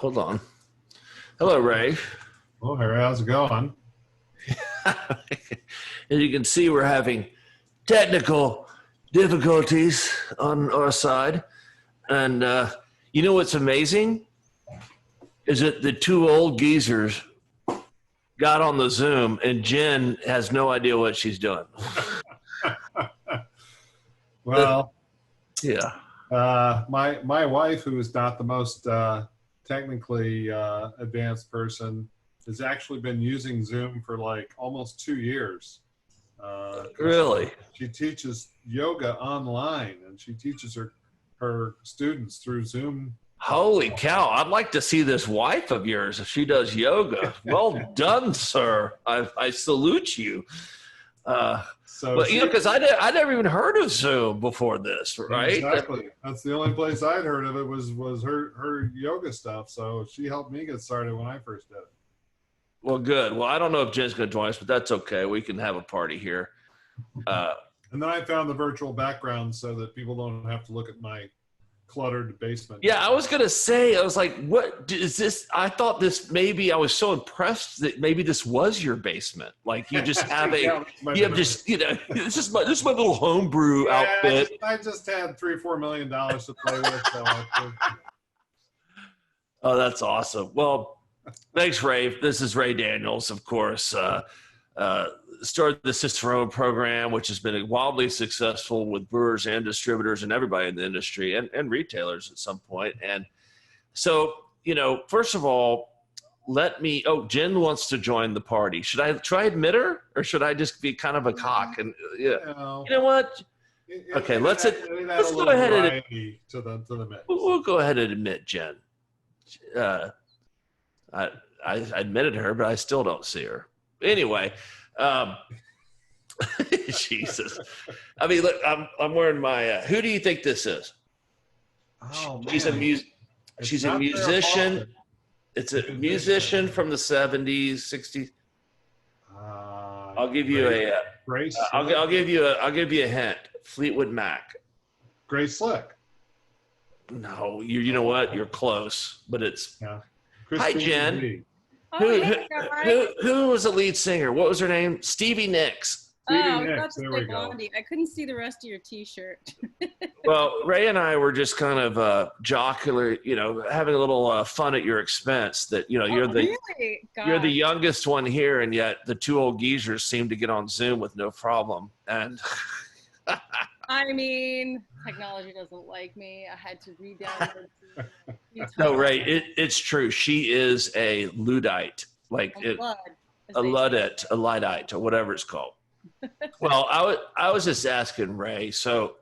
Hold on. Hello, Ray. Oh, Harry, how's it going? As you can see, we're having technical difficulties on our side. And you know what's amazing? Is that the two old geezers got on the Zoom and Jen has no idea what she's doing. Well, Yeah. my wife, who is not the most technically advanced person, has actually been using Zoom for like almost 2 years. Really? She teaches yoga online, and she teaches her students through Zoom. Holy cow. I'd like to see this wife of yours if she does yoga. Well done, sir. I salute you. So Well, because I never even heard of Zoom before this, right? Exactly. That's the only place I'd heard of it was her yoga stuff. So she helped me get started when I first did it. Well, good. Well, I don't know if Jen's going to join us, but that's okay. We can have a party here. And then I found the virtual background so that people don't have to look at my cluttered basement. Yeah, I was going to say, I was like, what is this? I thought this maybe, I was so impressed that maybe this was your basement. Like you just have Yeah, this is my little homebrew outfit. I just had $3-4 million to play with. So Oh, that's awesome. Well, thanks, Ray. This is Ray Daniels, of course. Started the Cicerone Program, which has been wildly successful with brewers and distributors and everybody in the industry and retailers at some point. And so, first of all, Jen wants to join the party. Should I try admit her, or should I just be kind of a cock? And you know what? Okay, let's go ahead and to the mix. We'll go ahead and admit Jen. I admitted her, but I still don't see her. Anyway, Jesus. I mean, look, I'm wearing my. Who do you think this is? Oh, she's man. She's a musician. It's a musician from the 70s, 60s. I'll give you Grace. I'll give you a hint. Fleetwood Mac. Grace Slick. No, you know what? You're close, but it's. Yeah. Hi, Jen. Oh, Who was the lead singer? What was her name? Stevie Nicks. I was about to say Blondie. I couldn't see the rest of your T-shirt. Well, Ray and I were just kind of jocular, having a little fun at your expense. That you're the youngest one here, and yet the two old geezers seem to get on Zoom with no problem. And I mean, technology doesn't like me. I had to re-download. No, Ray, it's true. She is a Luddite, a Luddite, or whatever it's called. Well, I was just asking Ray. So,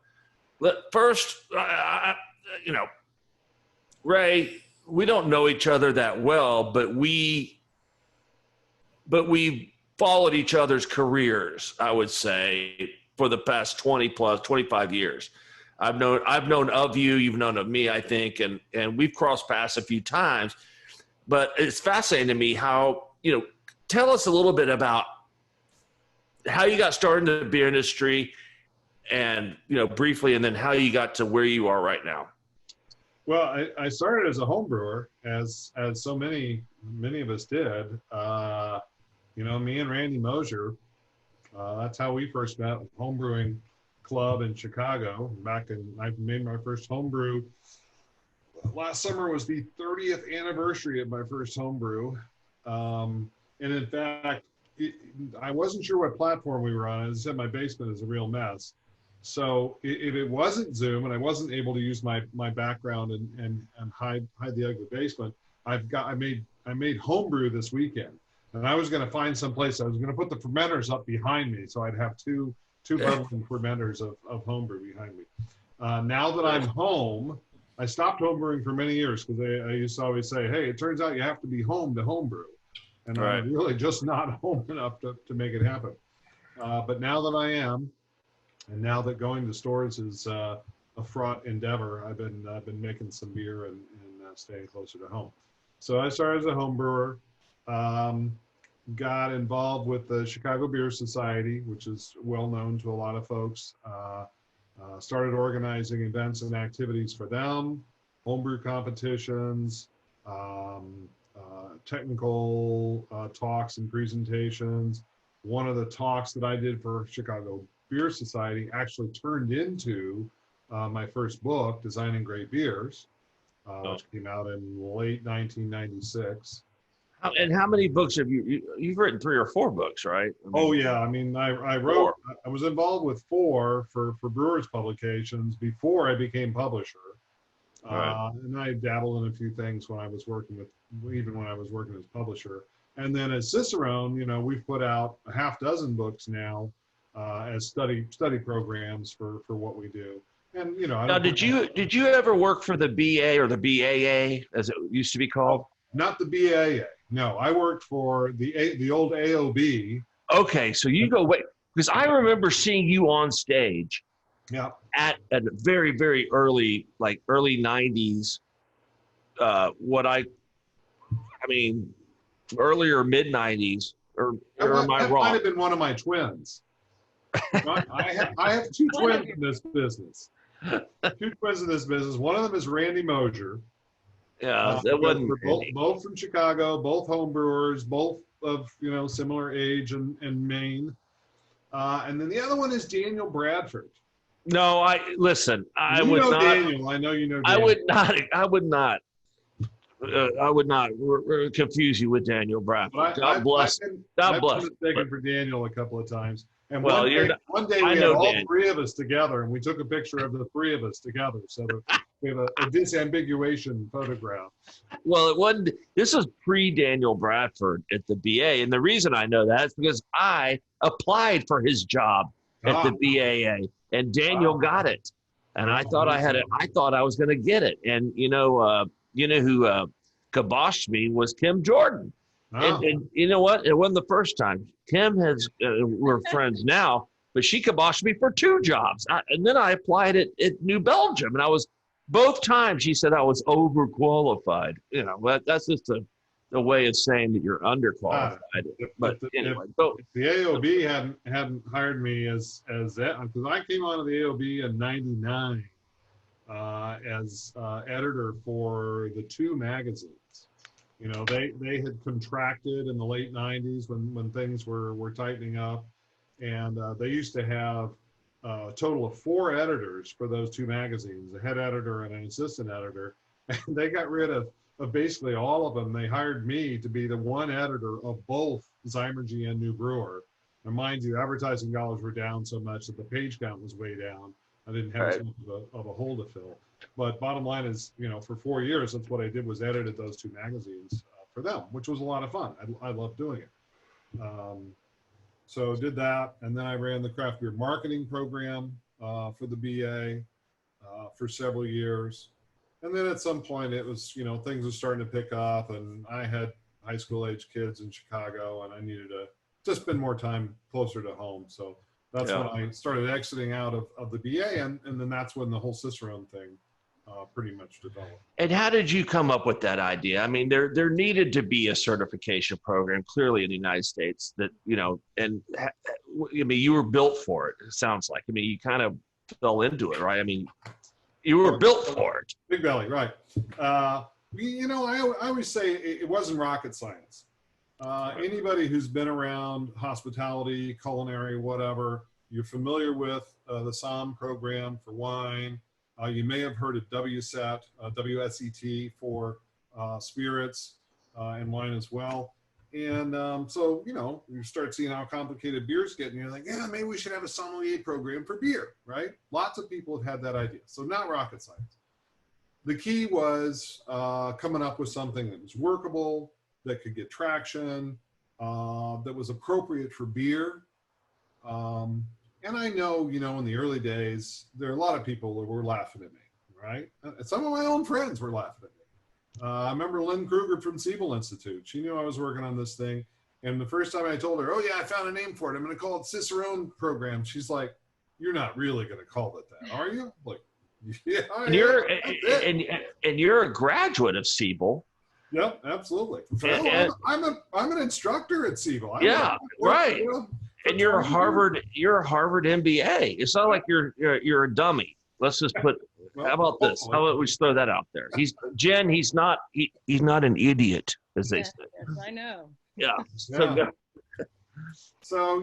first, Ray, we don't know each other that well, but we followed each other's careers, I would say, for the past 25 years. I've known of you, you've known of me, I think, and we've crossed paths a few times. But it's fascinating to me how, tell us a little bit about how you got started in the beer industry and, briefly, and then how you got to where you are right now. Well, I started as a home brewer, as so many of us did. Me and Randy Mosier, that's how we first met, home brewing club in Chicago. I made my first home brew. Last summer was the 30th anniversary of my first home brew. And in fact, I wasn't sure what platform we were on. As I said, my basement is a real mess. So if it wasn't Zoom and I wasn't able to use my background and hide the ugly basement, I made homebrew this weekend, and I was going to find some place. I was going to put the fermenters up behind me, so I'd have two bubbling fermenters of homebrew behind me. Now that I'm home, I stopped homebrewing for many years because I used to always say, hey, it turns out you have to be home to homebrew. And right. I'm really just not home enough to make it happen. But now that I am, and now that going to stores is a fraught endeavor, I've been making some beer and staying closer to home. So I started as a home brewer, got involved with the Chicago Beer Society, which is well known to a lot of folks. Started organizing events and activities for them, homebrew competitions, technical talks and presentations. One of the talks that I did for Chicago Beer Society actually turned into my first book, Designing Great Beers, which came out in late 1996. And how many books have you've written 3 or 4 books, right? I mean, Oh yeah, I mean, I wrote, I was involved with 4 for Brewers Publications before I became publisher. Right. And I dabbled in a few things when I was working even when I was working as publisher. And then as Cicerone, you know, we've put out a half dozen books now as study programs for what we do. And you know, Now, did you ever work for the BA or the BAA as it used to be called? Not the BAA. No, I worked for the old AOB. Okay, so you go wait, because I remember seeing you on stage. Yeah. At a very, very early, like early 90s, earlier mid 90s, or am I That wrong? might have been one of my twins. I have 2 twins in this business. 2 twins in this business. One of them is Randy Mosier. Yeah, that wasn't both from Chicago, both home brewers, both of similar age and Maine. And then the other one is Daniel Bradford. No, listen. I you would know not. Daniel. I know you know. Daniel. I would not confuse you with Daniel Bradford. God bless. I've been mistaken for Daniel a couple of times. And well, one day we had all 3 of us together, and we took a picture of the 3 of us together, so that we have a disambiguation photograph. Well, it wasn't. This was pre-Daniel Bradford at the BA, and the reason I know that is because I applied for his job at the BAA, and Daniel got it, and I thought I thought I was going to get it, and you know who kiboshed me was Kim Jordan. And you know what? It wasn't the first time. Kim we're friends now, but she kiboshed me for 2 jobs. And then I applied at New Belgium, and both times she said I was overqualified. You know, but that's just a way of saying that you're underqualified. But anyway, if the AOB hadn't hired me as that, because I came onto the AOB in '99 as editor for the 2 magazines. You know, they had contracted in the late 90s when things were tightening up, and they used to have a total of 4 editors for those 2 magazines, a head editor and an assistant editor, and they got rid of basically all of them. They hired me to be the one editor of both Zymergy and New Brewer. And mind you, advertising dollars were down so much that the page count was way down. I didn't have as much of a hole to fill. But bottom line is, you know, for 4 years, that's what I did, was edited those 2 magazines for them, which was a lot of fun. I loved doing it. So did that, and then I ran the craft beer marketing program for the BA for several years. And then at some point it was, you know, things were starting to pick up, and I had high school age kids in Chicago, and I needed to spend more time closer to home. So that's when I started exiting out of the BA, and then that's when the whole Cicerone thing pretty much developed. And how did you come up with that idea? I mean, there needed to be a certification program clearly in the United States that, you know, and I mean, you were built for it. It sounds like, I mean, you kind of fell into it, right? I mean, you were built for it. Big belly, right. You know, I always say it wasn't rocket science. Anybody who's been around hospitality, culinary, whatever, you're familiar with the SOM program for wine. You may have heard of WSET, WSET for spirits and wine as well. And so, you know, you start seeing how complicated beer's getting. You're like, yeah, maybe we should have a sommelier program for beer, right? Lots of people have had that idea. So not rocket science. The key was coming up with something that was workable, that could get traction, that was appropriate for beer. And I know, you know, in the early days, there are a lot of people that were laughing at me, right? Some of my own friends were laughing at me. I remember Lynn Kruger from Siebel Institute. She knew I was working on this thing. And the first time I told her, oh yeah, I found a name for it. I'm going to call it Cicerone Program. She's like, you're not really going to call it that, are you? I'm like, yeah. And you're a graduate of Siebel. Yep, absolutely. I'm an instructor at Siebel. Right. You know, and you're a Harvard MBA. It's not like you're a dummy. Let's just put How about this? How about we just throw that out there? Jen. He's not an idiot, as they say. Yes, I know. Yeah. Yeah. So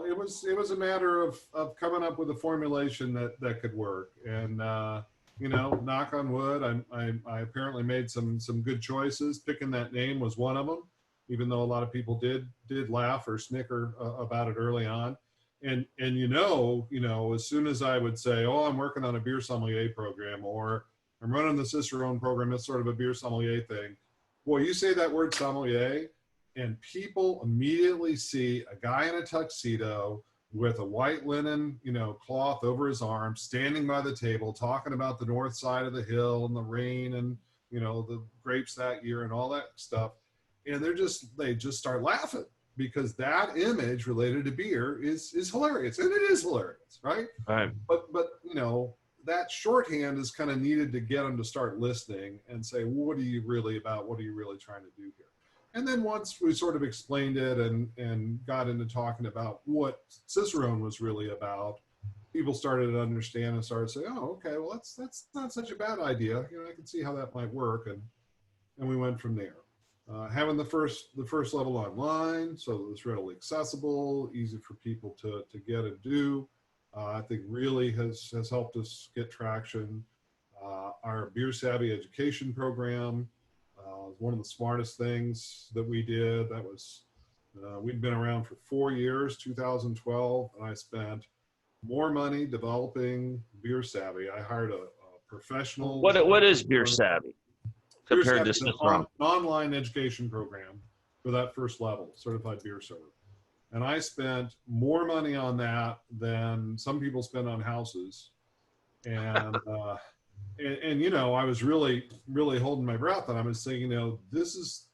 it was a matter of coming up with a formulation that could work, and knock on wood, I apparently made some good choices. Picking that name was one of them, even though a lot of people did laugh or snicker about it early on. And as soon as I would say, oh, I'm working on a beer sommelier program, or I'm running the Cicerone program, it's sort of a beer sommelier thing. Boy, you say that word sommelier, and people immediately see a guy in a tuxedo with a white linen, cloth over his arm, standing by the table, talking about the north side of the hill and the rain and, the grapes that year and all that stuff. And they just start laughing, because that image related to beer is hilarious. And it is hilarious, right? Right. But that shorthand is kind of needed to get them to start listening and say, well, what are you really about? What are you really trying to do here? And then once we sort of explained it and got into talking about what Cicerone was really about, people started to understand and started saying, oh, okay, well, that's not such a bad idea. I can see how that might work. And we went from there. Having the first level online, so it was readily accessible, easy for people to get and do, I think really has helped us get traction. Our Beer Savvy education program, one of the smartest things that we did. That was, we'd been around for 4 years, 2012, and I spent more money developing Beer Savvy. I hired a professional. What is Beer Savvy compared to Cicerone? An online education program for that first level, certified beer server. And I spent more money on that than some people spend on houses. And I was really holding my breath, and I was thinking, this is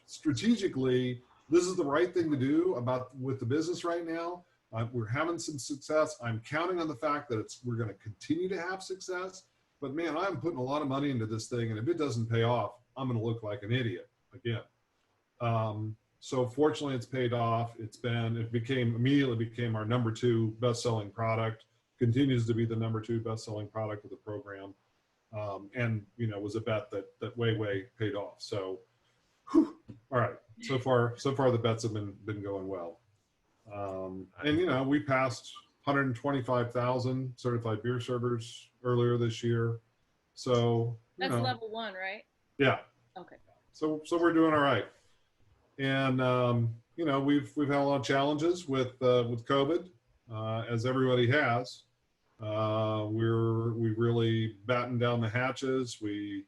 strategically, this is the right thing to do with the business right now. We're having some success. I'm counting on the fact that we're going to continue to have success. But man, I'm putting a lot of money into this thing, and if it doesn't pay off, I'm going to look like an idiot again. So fortunately, it's paid off. It immediately became our number 2 best-selling product. Continues to be the number 2 best-selling product of the program. And was a bet that way paid off. So, all right. So far the bets have been going well. And we passed 125,000 certified beer servers earlier this year. So that's level 1, right? Yeah. Okay. So we're doing all right. And we've had a lot of challenges with COVID, as everybody has. We really battened down the hatches. We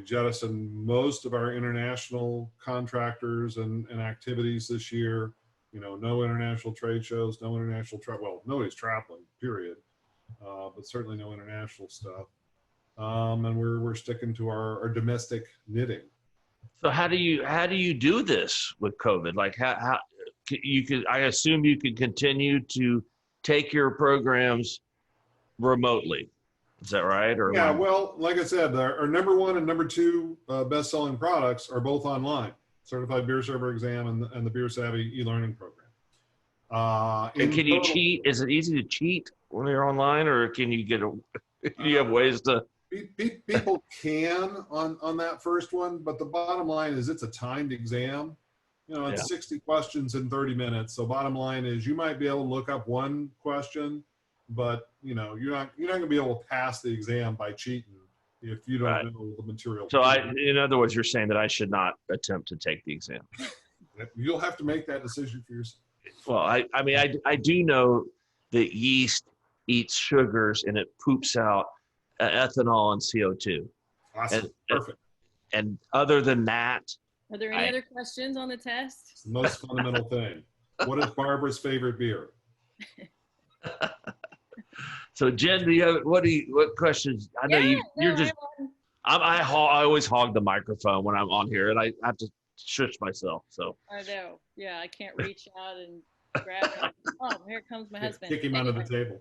jettisoned most of our international contractors and activities this year. No international trade shows, no international travel. Well, nobody's traveling, period. But certainly no international stuff. And we're sticking to our domestic knitting. So how do you do this with COVID? Like how you could, I assume you could continue to take your programs remotely. Is that right? Or yeah, well, like I said, our number 1 and number 2 best-selling products are both online: Certified Beer Server Exam and the Beer Savvy e-learning program. And can you cheat? Is it easy to cheat when you're online, or can you do you have ways to? People can on that first one, but the bottom line is it's a timed exam. It's 60 questions in 30 minutes. So bottom line is you might be able to look up one question, but you're not going to be able to pass the exam by cheating if you don't know the material. So in other words, you're saying that I should not attempt to take the exam. You'll have to make that decision for yourself. Well, I do know that yeast eats sugars and it poops out ethanol and CO2. Awesome. Perfect. And other than that, are there any other questions on the test? It's the most fundamental thing. What is Barbara's favorite beer? So Jen, what questions? I know I always hog the microphone when I'm on here, and I have to shush myself. So I know. Yeah, I can't reach out and grab him. Oh, here comes my husband. Kick him under the table.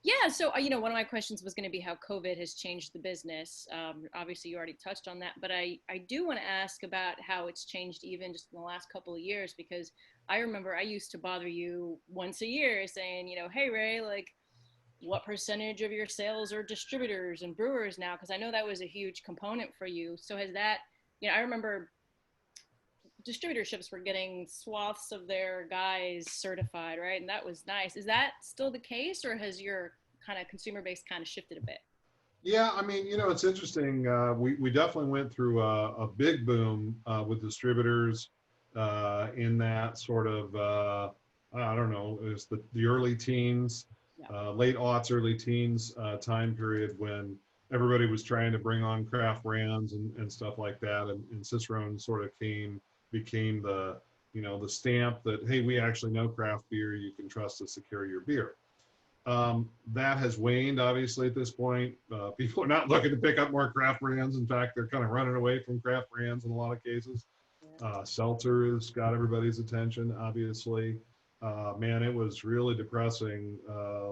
Yeah, so one of my questions was going to be how COVID has changed the business. Obviously, you already touched on that, but I do want to ask about how it's changed even just in the last couple of years, because I remember I used to bother you once a year saying, hey, Ray, like, what percentage of your sales are distributors and brewers now? Because I know that was a huge component for you. So has that, I remember distributorships were getting swaths of their guys certified, right? And that was nice. Is that still the case, or has your kind of consumer base kind of shifted a bit? Yeah, I mean, it's interesting. We definitely went through a big boom with distributors in that sort of, I don't know, it was the early teens, late aughts, early teens time period when everybody was trying to bring on craft brands and stuff like that. And Cicerone sort of became the, the stamp that, hey, we actually know craft beer. You can trust us to carry your beer. That has waned, obviously, at this point. People are not looking to pick up more craft brands. In fact, they're kind of running away from craft brands in a lot of cases. Seltzer has got everybody's attention, obviously. Man, it was really depressing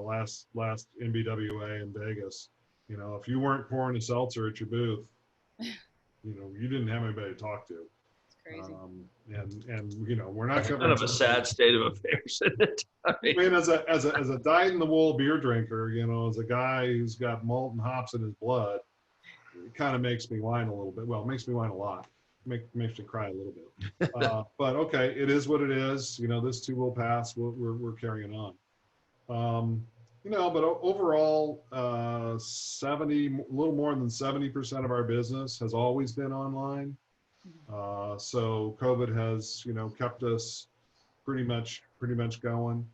last NBWA in Vegas. If you weren't pouring a seltzer at your booth, you didn't have anybody to talk to. Crazy. And we're not kind of a sad state of affairs, isn't it? I mean, as a dyed-in-the-wool beer drinker, as a guy who's got malt and hops in his blood, it kind of makes me whine a little bit. Well, it makes me whine a lot. Makes me cry a little bit. But okay, it is what it is. This too will pass. We're carrying on. But overall, a little more than 70% of our business has always been online. So COVID has, kept us pretty much going.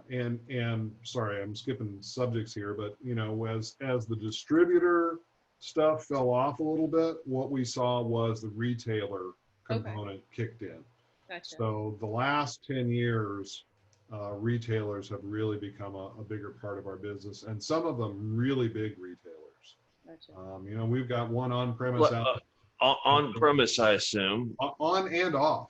And sorry, I'm skipping subjects here, but as the distributor stuff fell off a little bit, what we saw was the retailer component kicked in. Gotcha. So the last 10 years, retailers have really become a bigger part of our business, and some of them really big retailers. Gotcha. We've got one on-premise on-premise, I assume. On and off.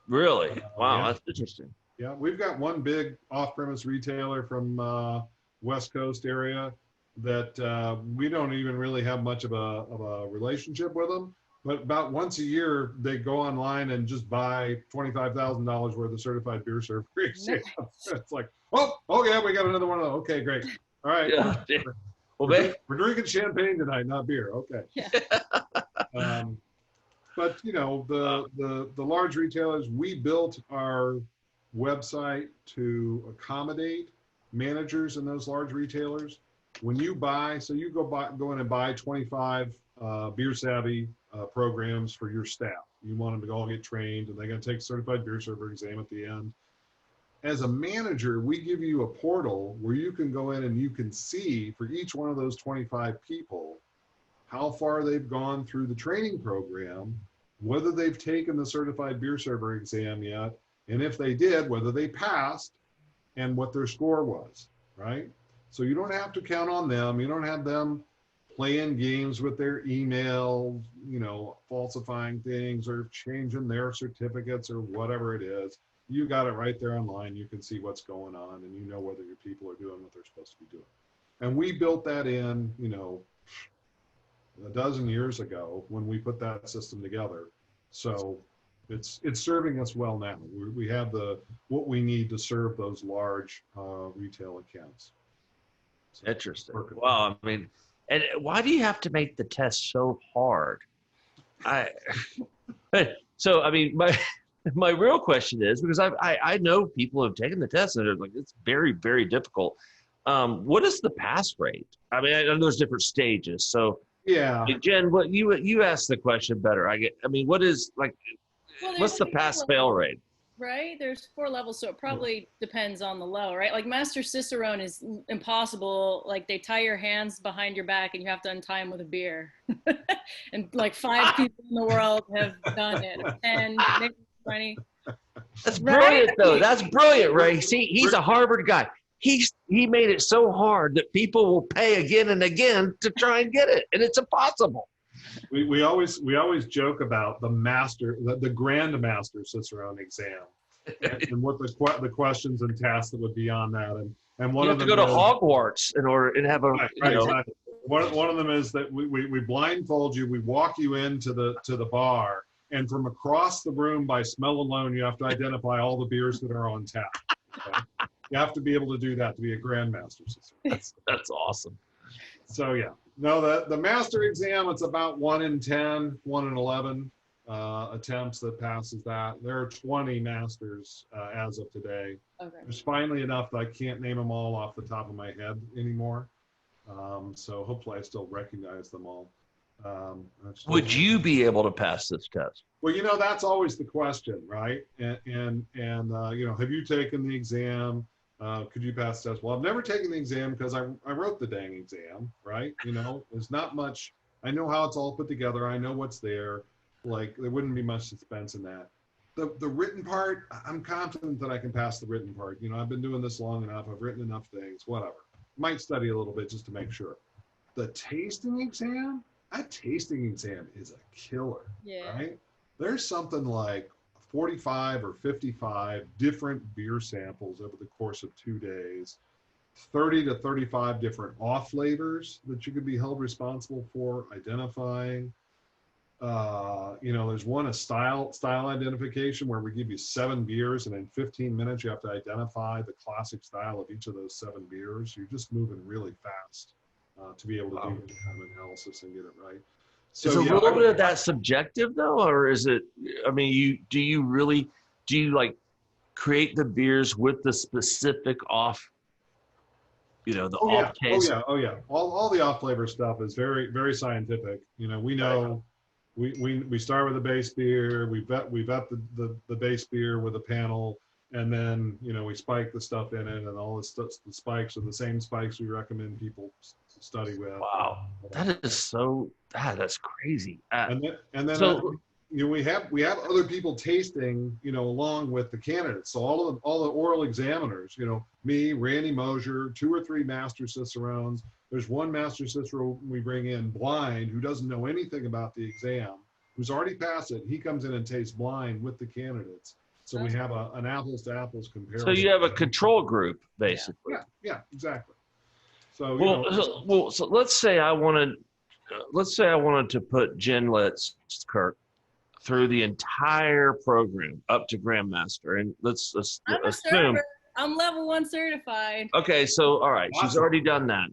Really? Wow, yeah. That's interesting. Yeah, we've got one big off-premise retailer from West Coast area that we don't even really have much of a relationship with them. But about once a year, they go online and just buy $25,000 worth of certified beer server exams. It's like, oh yeah, we got another one of those. Okay, great. All right. Yeah. Well, we're drinking champagne tonight, not beer. Okay. Yeah. But the large retailers, we built our website to accommodate managers in those large retailers. When you buy, so you go in and buy 25 beer savvy programs for your staff. You want them to all get trained, and they're going to take a certified beer server exam at the end. As a manager, we give you a portal where you can go in and you can see for each one of those 25 people how far they've gone through the training program, whether they've taken the certified beer server exam yet, and if they did, whether they passed and what their score was, right? So you don't have to count on them. You don't have them playing games with their email, falsifying things or changing their certificates or whatever it is. You got it right there online. You can see what's going on, and you know whether your people are doing what they're supposed to be doing. And we built that in, a dozen years ago when we put that system together. So it's serving us well now. We have what we need to serve those large retail accounts. So interesting. Wow. I mean, and why do you have to make the test so hard? So, I mean, my real question is, because I know people have taken the test and they're like, it's very, very difficult. What is the pass rate? I mean, I know there's different stages. So yeah, Jen, what you asked the question better. What is what's the pass fail rate? Right, there's 4 levels, so it probably depends on the level, right? Like Master Cicerone is impossible. Like they tie your hands behind your back and you have to untie them with a beer. And like 5 people in the world have done it. 10, maybe 20. That's brilliant, though. That's brilliant, Ray. See, he's a Harvard guy. He made it so hard that people will pay again and again to try and get it, and it's impossible. We always joke about the Grand Master Cicerone exam, and what the questions and tasks that would be on that, and one you of have them to go to Hogwarts in order and have a right, exactly. One of them is that we blindfold you, we walk you into the bar, and from across the room by smell alone, you have to identify all the beers that are on tap. Okay? You have to be able to do that to be a grandmaster Cicerone. That's awesome. So yeah, no, the master exam, it's about 1 in 10, 1 in 11 attempts that passes that. There are 20 masters as of today. Okay. There's finally enough that I can't name them all off the top of my head anymore. So hopefully I still recognize them all. Would you be able to pass this test? Well, that's always the question, right? And have you taken the exam? Could you pass the test? Well, I've never taken the exam because I wrote the dang exam, right? There's not much. I know how it's all put together. I know what's there. Like, there wouldn't be much suspense in that. The written part, I'm confident that I can pass the written part. I've been doing this long enough. I've written enough things, whatever. Might study a little bit just to make sure. The tasting exam, that tasting exam is a killer, right? There's something like 45 or 55 different beer samples over the course of 2 days, 30 to 35 different off flavors that you could be held responsible for identifying. There's a style identification where we give you 7 beers, and in 15 minutes you have to identify the classic style of each of those 7 beers. You're just moving really fast to be able to do that kind of analysis and get it right. So, is a little bit of that subjective though, or is it? I mean, do you like create the beers with the specific off? Off taste. Oh yeah. All the off flavor stuff is very, very scientific. We know. We start with a base beer. We vet the base beer with a panel, and then we spike the stuff in it, and all the spikes are the same spikes we recommend people study with. Wow, that's crazy. And then so we have other people tasting along with the candidates. So all the oral examiners, me, Randy Mosier, 2 or 3 master cicerones. There's one master cicerone we bring in blind who doesn't know anything about the exam, who's already passed it. He comes in and tastes blind with the candidates. So we have an apples to apples comparison. So you have a control group, basically. Yeah, exactly. So so let's say I wanted to put Jen Kirk through the entire program up to Grandmaster, and let's I'm assume I'm level 1 certified. Okay, so all right, she's already done that.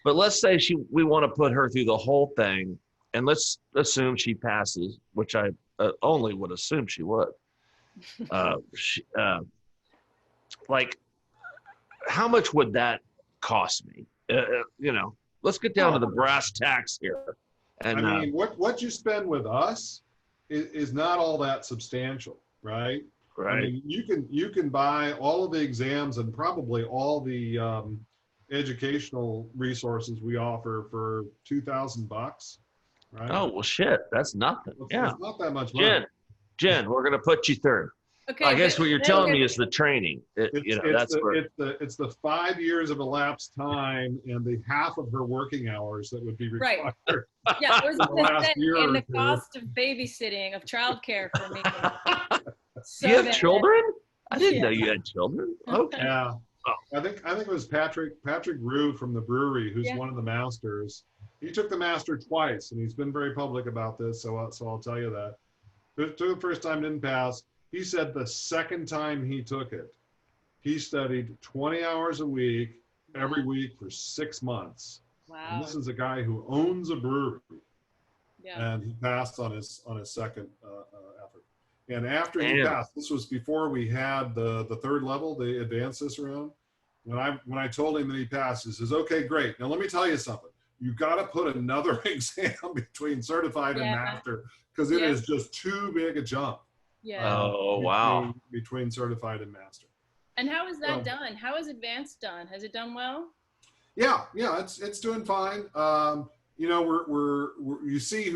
But let's say we want to put her through the whole thing, and let's assume she passes, which I only would assume she would. Like, how much would that cost me? Let's get down to the brass tacks here. And I mean, what you spend with us is not all that substantial, right? Right. I mean, you can buy all of the exams and probably all the educational resources we offer for $2,000, right? Oh well, shit, that's nothing. It's not that much money. Jen, we're gonna put you through. Okay. I guess what you're telling me is the training. It's the 5 years of elapsed time and the half of her working hours that would be required. Right. Yeah, I was gonna say, and the 2. cost of babysitting, of childcare for me. So you have bad. children? I didn't know you had children. Okay. Yeah. I think it was Patrick Rue from the brewery, who's one of the masters. He took the master twice, and he's been very public about this. So I'll tell you that. Took the first time, didn't pass. He said the second time he took it, he studied 20 hours a week, every week for 6 months. Wow. And this is a guy who owns a brewery. Yeah. And he passed on his second effort. And after he passed, this was before we had the 3rd level, the advanced cicerone. When I told him that he passed, he says, "Okay, great. Now let me tell you something. You got to put another exam between certified and master, because it is just too big a jump." Yeah. Oh wow. Between certified and master. And how is that done? How is advanced done? Has it done well? Yeah, it's doing fine. We see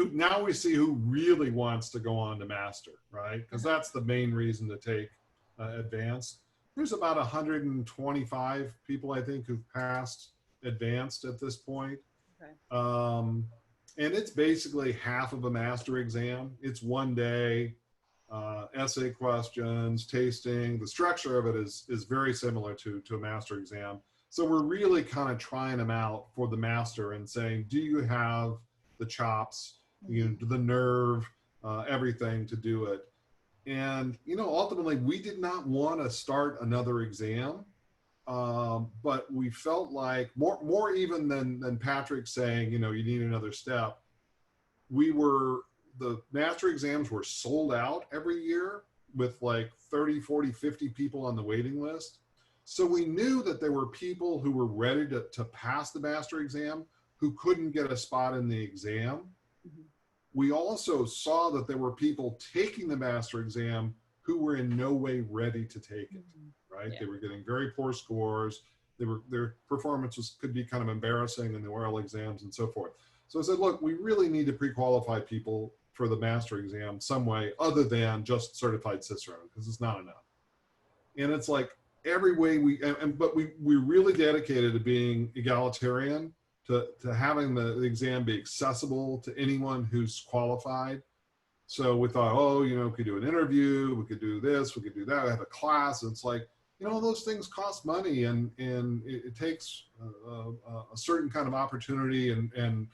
who really wants to go on to master, right? Because that's the main reason to take advanced. There's about 125 people, I think, who've passed advanced at this point. Okay. And it's basically half of a master exam. It's 1 day, essay questions, tasting. The structure of it is very similar to a master exam. So we're really kind of trying them out for the master and saying, do you have the chops, the nerve, everything to do it? And, ultimately, we did not want to start another exam but we felt like more even than Patrick saying, you need another step. The master exams were sold out every year with like 30, 40, 50 people on the waiting list. So we knew that there were people who were ready to pass the master exam who couldn't get a spot in the exam. Mm-hmm. We also saw that there were people taking the master exam who were in no way ready to take it, right? Yeah. They were getting very poor scores. Their performances could be kind of embarrassing in the oral exams and so forth. So I said, look, we really need to pre-qualify people for the master exam some way other than just certified Cicerone, because it's not enough. And it's like every way but we really dedicated to being egalitarian, to having the exam be accessible to anyone who's qualified. So we thought, we could do an interview, we could do this, we could do that, we have a class. And it's like, those things cost money, and it takes a certain kind of opportunity and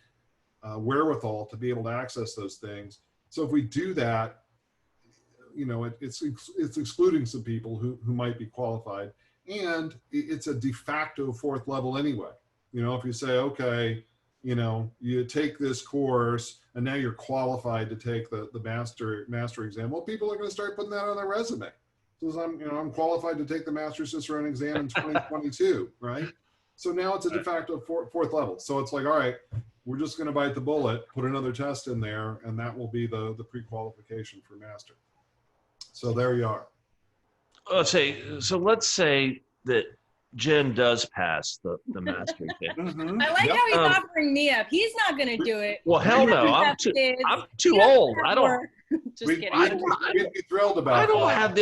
wherewithal to be able to access those things. So if we do that, it's excluding some people who might be qualified, and it's a de facto fourth level anyway. If you say, okay, you take this course and now you're qualified to take the master exam. Well, people are going to start putting that on their resume. So I'm qualified to take the master Cicerone exam in 2022, right? So now it's a de facto fourth level. So it's like, all right, we're just going to bite the bullet, put another test in there, and that will be the pre-qualification for master. So there you are. Let's say that Jen does pass the master exam. Mm-hmm. I like how he's offering me up. He's not going to do it. Well, hell no. I'm too old. I don't. Just kidding. We'd be thrilled about I don't have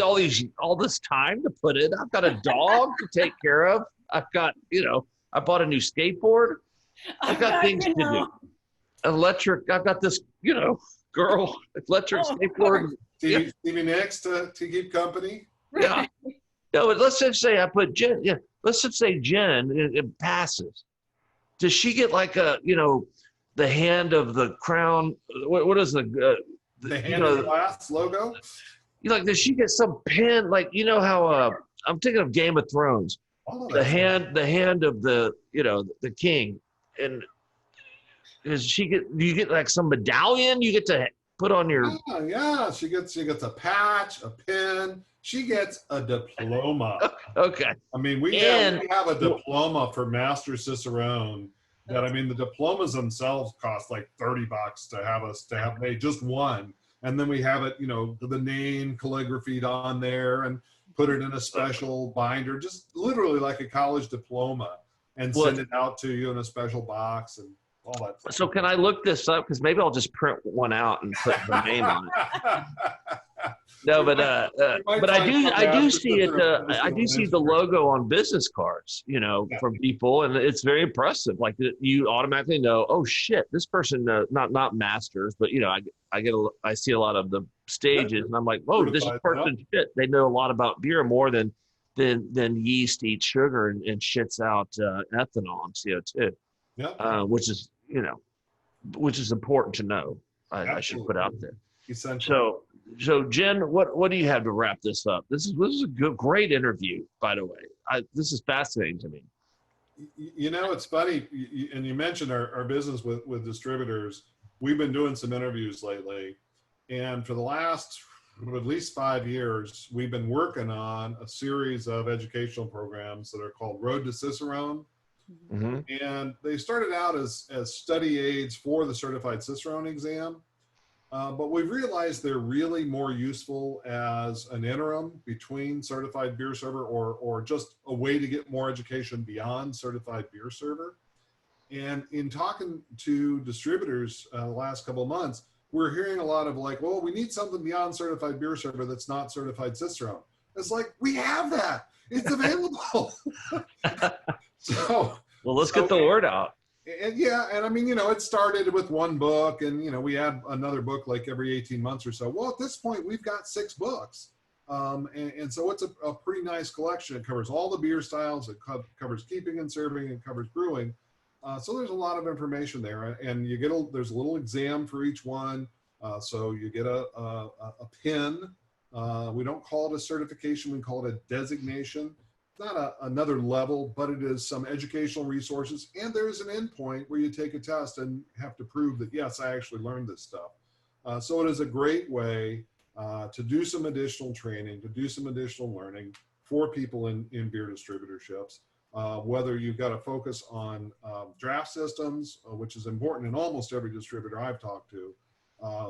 all this time to put in. I've got a dog to take care of. I've got, I bought a new skateboard. I've got things to do. Electric. I've got this, girl electric skateboard. TV Next to keep company. Yeah. No, but let's just say I put Jen. Yeah. Let's just say Jen it passes. Does she get like the hand of the crown? What is the hand of the glass logo? Does she get some pin? Like, how I'm thinking of Game of Thrones. Oh, the hand of the the king, and do you get like some medallion you get to put on your? Yeah, she gets a patch, a pin. She gets a diploma. Okay. I mean, we have a diploma for Master Cicerone. The diplomas themselves cost like $30 to have made, just one, and then we have it, the name calligraphied on there and put it in a special binder, just literally like a college diploma, and send it out to you in a special box and all that stuff. So can I look this up? Because maybe I'll just print one out and put the name on it. No, but I do see it. I do see the logo on business cards, from people, and it's very impressive. Like you automatically know, oh shit, this person, not masters, but I see a lot of the stages, and I'm like, oh, this person shit. They know a lot about beer, more than yeast eats sugar and shits out ethanol and CO2, which is important to know. I should put out there. Essential. So Jen, what do you have to wrap this up? This is a great interview, by the way. This is fascinating to me. It's funny, and you mentioned our business with distributors. We've been doing some interviews lately, and for the last at least 5 years, we've been working on a series of educational programs that are called Road to Cicerone. Mm-hmm. And they started out as study aids for the certified Cicerone exam. But we've realized they're really more useful as an interim between certified beer server or just a way to get more education beyond certified beer server. And in talking to distributors the last couple of months, we're hearing a lot of like, well, we need something beyond certified beer server that's not certified Cicerone. It's like, we have that. It's available. Well, let's get the word out. And it started with one book, and we add another book like every 18 months or so. Well, at this point, we've got 6 books. And so it's a pretty nice collection. It covers all the beer styles. It covers keeping and serving. It covers brewing. So there's a lot of information there. And there's a little exam for each one. So you get a pin. We don't call it a certification. We call it a designation. another level, but it is some educational resources. And there is an endpoint where you take a test and have to prove that, yes, I actually learned this stuff. So it is a great way to do some additional training, to do some additional learning for people in beer distributorships. Whether you've got to focus on draft systems, which is important in almost every distributor I've talked to.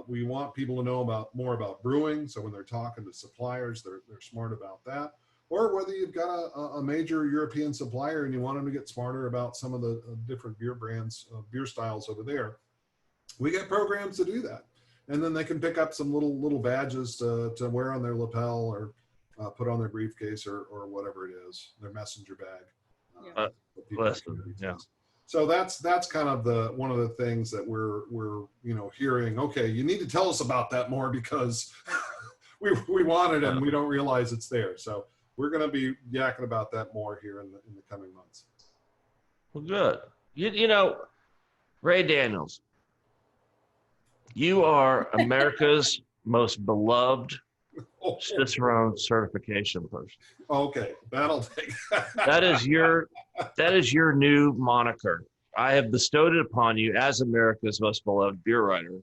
We want people to know more about brewing, so when they're talking to suppliers, they're smart about that. Or whether you've got a major European supplier and you want them to get smarter about some of the different beer brands, beer styles over there, we get programs to do that. And then they can pick up some little badges to wear on their lapel or put on their briefcase or whatever it is, their messenger bag. Yeah. So that's kind of one of the things that we're hearing. Okay, you need to tell us about that more because we want it and we don't realize it's there. So we're going to be yakking about that more here in the coming months. Well, good. You know, Ray Daniels, you are America's most beloved Cicerone certification person. Okay, that'll take. That is your new moniker. I have bestowed it upon you as America's most beloved beer writer.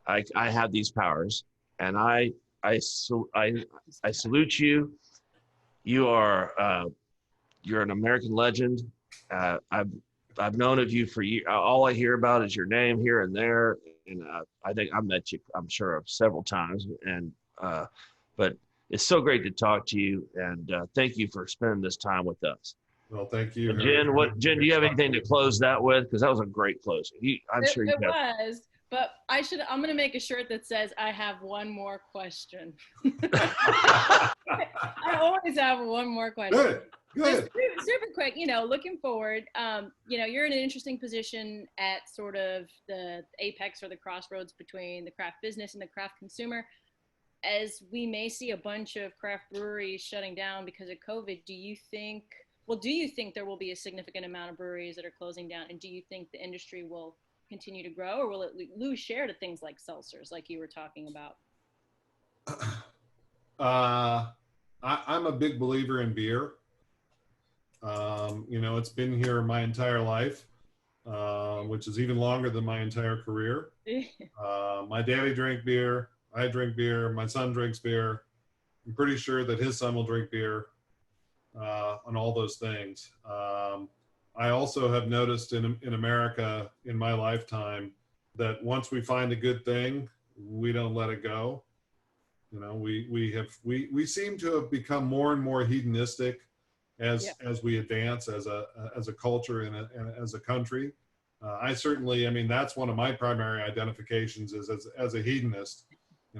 I have these powers, and I salute you. You are you're an American legend. I've known of you for years. All I hear about is your name here and there, and I think I've met you, I'm sure, several times. And but it's so great to talk to you, and thank you for spending this time with us. Well, thank you. Jen, do you have anything to close that with? Because that was a great closing. I'm sure you have. It was, but I'm going to make a shirt that says, I have one more question. I always have one more question. Good. Super quick, looking forward, you're in an interesting position at sort of the apex or the crossroads between the craft business and the craft consumer. As we may see a bunch of craft breweries shutting down because of COVID, do you think there will be a significant amount of breweries that are closing down? And do you think the industry will continue to grow, or will it lose share to things like seltzers, like you were talking about? I'm a big believer in beer. It's been here my entire life, which is even longer than my entire career. My daddy drank beer. I drink beer. My son drinks beer. I'm pretty sure that his son will drink beer, and all those things. I also have noticed in America in my lifetime that once we find a good thing, we don't let it go. We seem to have become more and more hedonistic as we advance as a culture and as a country. I certainly, that's one of my primary identifications is as a hedonist.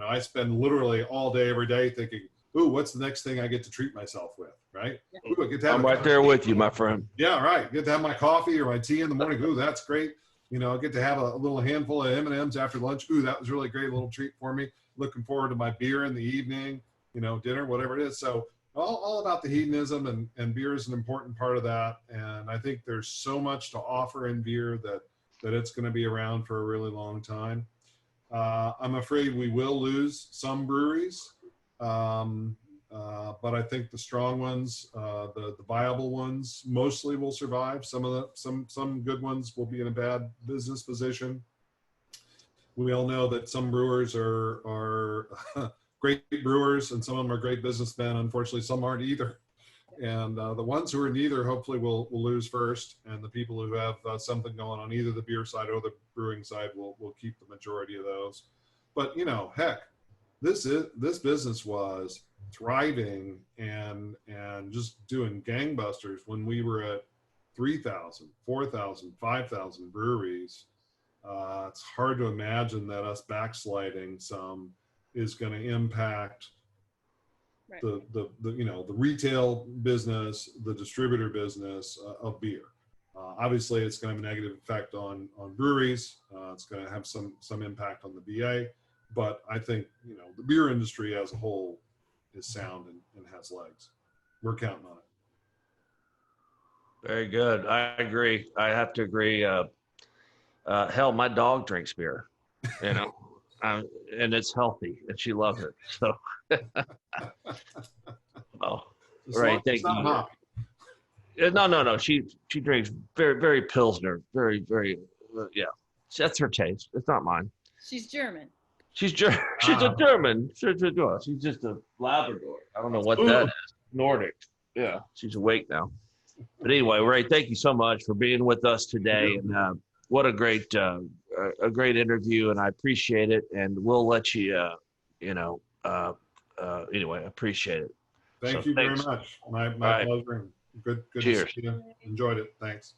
I spend literally all day, every day thinking, ooh, what's the next thing I get to treat myself with, right? Yeah. Ooh, I get to have I'm right there with you, my friend. Yeah, right. Get to have my coffee or my tea in the morning. Ooh, that's great. I get to have a little handful of M&Ms after lunch. Ooh, that was really great. A little treat for me. Looking forward to my beer in the evening, dinner, whatever it is. So all about the hedonism, and beer is an important part of that. And I think there's so much to offer in beer that it's going to be around for a really long time. I'm afraid we will lose some breweries, but I think the strong ones, the viable ones, mostly will survive. Some good ones will be in a bad business position. We all know that some brewers are great brewers, and some of them are great businessmen. Unfortunately, some aren't either. And the ones who are neither hopefully will lose first, and the people who have something going on either the beer side or the brewing side will keep the majority of those. But heck, this business was thriving and just doing gangbusters when we were at 3,000, 4,000, 5,000 breweries. It's hard to imagine that us backsliding some is going to impact the retail business, the distributor business of beer. Obviously, it's going to have a negative effect on breweries. It's going to have some impact on the BA, but I think the beer industry as a whole is sound and has legs. We're counting on it. Very good. I agree. I have to agree. Hell, my dog drinks beer, and it's healthy, and she loves it. So, oh, right. Thank you. No. She drinks very Pilsner. Very. Yeah. That's her taste. It's not mine. She's German. She's she's a German. She's just a Labrador. I don't know what that is. Nordic. Yeah. She's awake now. But anyway, Ray, thank you so much for being with us today, and what a great interview, and I appreciate it. And we'll let you, anyway, appreciate it. Thank you very much. My pleasure. Good Cheers. to see you. Enjoyed it. Thanks.